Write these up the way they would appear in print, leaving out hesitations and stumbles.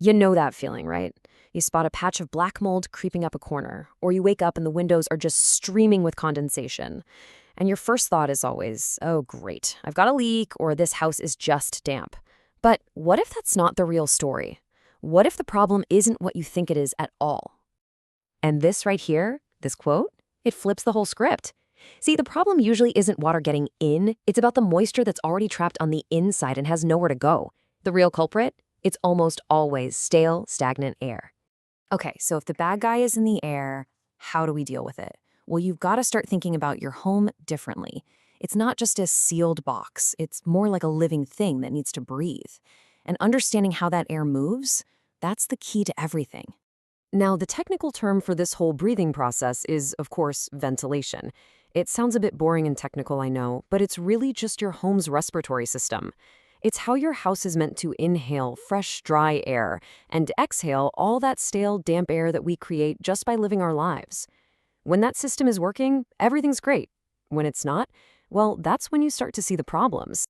You know that feeling, right? You spot a patch of black mold creeping up a corner, or you wake up and the windows are just streaming with condensation. And your first thought is always, oh, great, I've got a leak, or this house is just damp. But what if that's not the real story? What if the problem isn't what you think it is at all? And this right here, this quote, it flips the whole script. See, the problem usually isn't water getting in, it's about the moisture that's already trapped on the inside and has nowhere to go. The real culprit? It's almost always stale, stagnant air. Okay, so if the bad guy is in the air, how do we deal with it? Well, you've got to start thinking about your home differently. It's not just a sealed box, it's more like a living thing that needs to breathe. And understanding how that air moves, that's the key to everything. Now, the technical term for this whole breathing process is, of course, ventilation. It sounds a bit boring and technical, I know, but it's really just your home's respiratory system. It's how your house is meant to inhale fresh, dry air and exhale all that stale, damp air that we create just by living our lives. When that system is working, everything's great. When it's not, well, that's when you start to see the problems.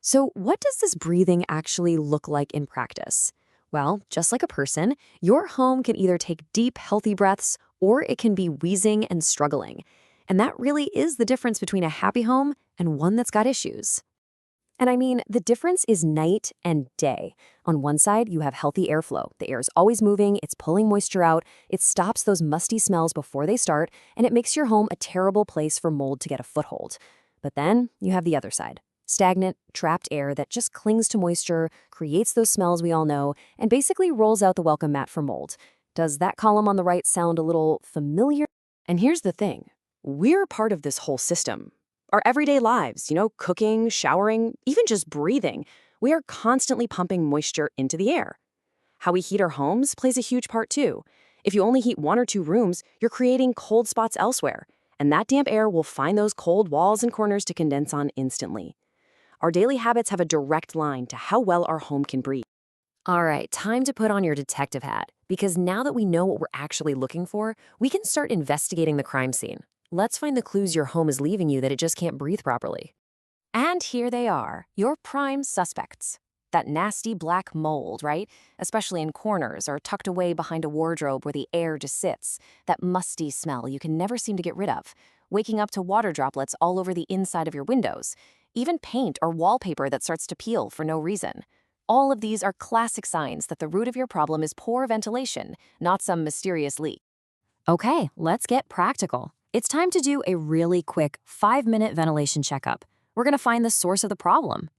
So, what does this breathing actually look like in practice? Well, just like a person, your home can either take deep, healthy breaths or it can be wheezing and struggling. And that really is the difference between a happy home and one that's got issues. And I mean, the difference is night and day. On one side, you have healthy airflow. The air is always moving, it's pulling moisture out, it stops those musty smells before they start, and it makes your home a terrible place for mold to get a foothold. But then you have the other side. Stagnant, trapped air that just clings to moisture, creates those smells we all know, and basically rolls out the welcome mat for mold. Does that column on the right sound a little familiar? And here's the thing. We're part of this whole system. Our everyday lives, cooking, showering, even just breathing, we are constantly pumping moisture into the air. How we heat our homes plays a huge part too. If you only heat one or two rooms, you're creating cold spots elsewhere, and that damp air will find those cold walls and corners to condense on instantly. Our daily habits have a direct line to how well our home can breathe. All right, time to put on your detective hat, because now that we know what we're actually looking for, we can start investigating the crime scene. Let's find the clues your home is leaving you that it just can't breathe properly. And here they are, your prime suspects. That nasty black mold, right? Especially in corners or tucked away behind a wardrobe where the air just sits. That musty smell you can never seem to get rid of. Waking up to water droplets all over the inside of your windows. Even paint or wallpaper that starts to peel for no reason. All of these are classic signs that the root of your problem is poor ventilation, not some mysterious leak. Okay, let's get practical. It's time to do a really quick 5-minute ventilation checkup. We're going to find the source of the problem.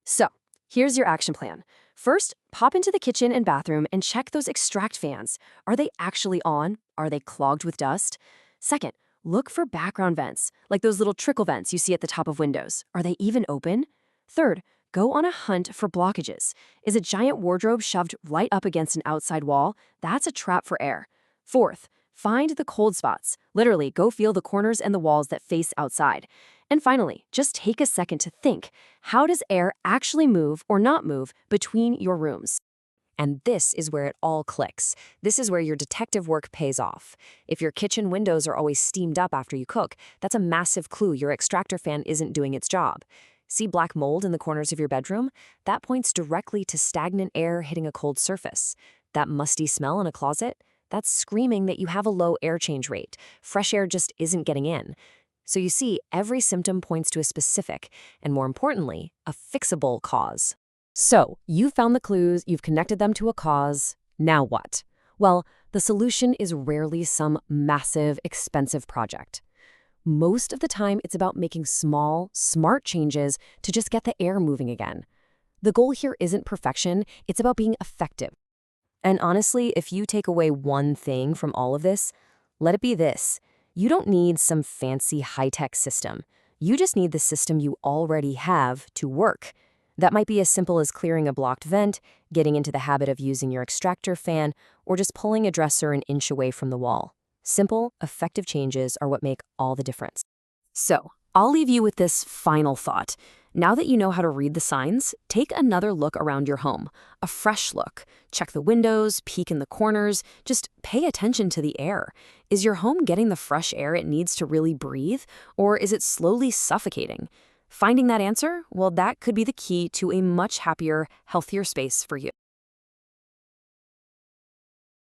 So, here's your action plan. First, pop into the kitchen and bathroom and check those extract fans. Are they actually on? Are they clogged with dust? Second, look for background vents, like those little trickle vents you see at the top of windows. Are they even open? Third, go on a hunt for blockages. Is a giant wardrobe shoved right up against an outside wall? That's a trap for air. Fourth, find the cold spots. Literally, go feel the corners and the walls that face outside. And finally, just take a second to think, how does air actually move or not move between your rooms? And this is where it all clicks. This is where your detective work pays off. If your kitchen windows are always steamed up after you cook, that's a massive clue your extractor fan isn't doing its job. See black mold in the corners of your bedroom? That points directly to stagnant air hitting a cold surface. That musty smell in a closet? That's screaming that you have a low air change rate. Fresh air just isn't getting in. So you see, every symptom points to a specific, and more importantly, a fixable cause. So, you've found the clues, you've connected them to a cause. Now what? Well, the solution is rarely some massive, expensive project. Most of the time, it's about making small, smart changes to just get the air moving again. The goal here isn't perfection, it's about being effective. And honestly, if you take away one thing from all of this, let it be this. You don't need some fancy high-tech system. You just need the system you already have to work. That might be as simple as clearing a blocked vent, getting into the habit of using your extractor fan, or just pulling a dresser an inch away from the wall. Simple, effective changes are what make all the difference. So, I'll leave you with this final thought. Now that you know how to read the signs, take another look around your home. A fresh look. Check the windows, peek in the corners, just pay attention to the air. Is your home getting the fresh air it needs to really breathe, or is it slowly suffocating? Finding that answer, well, that could be the key to a much happier, healthier space for you.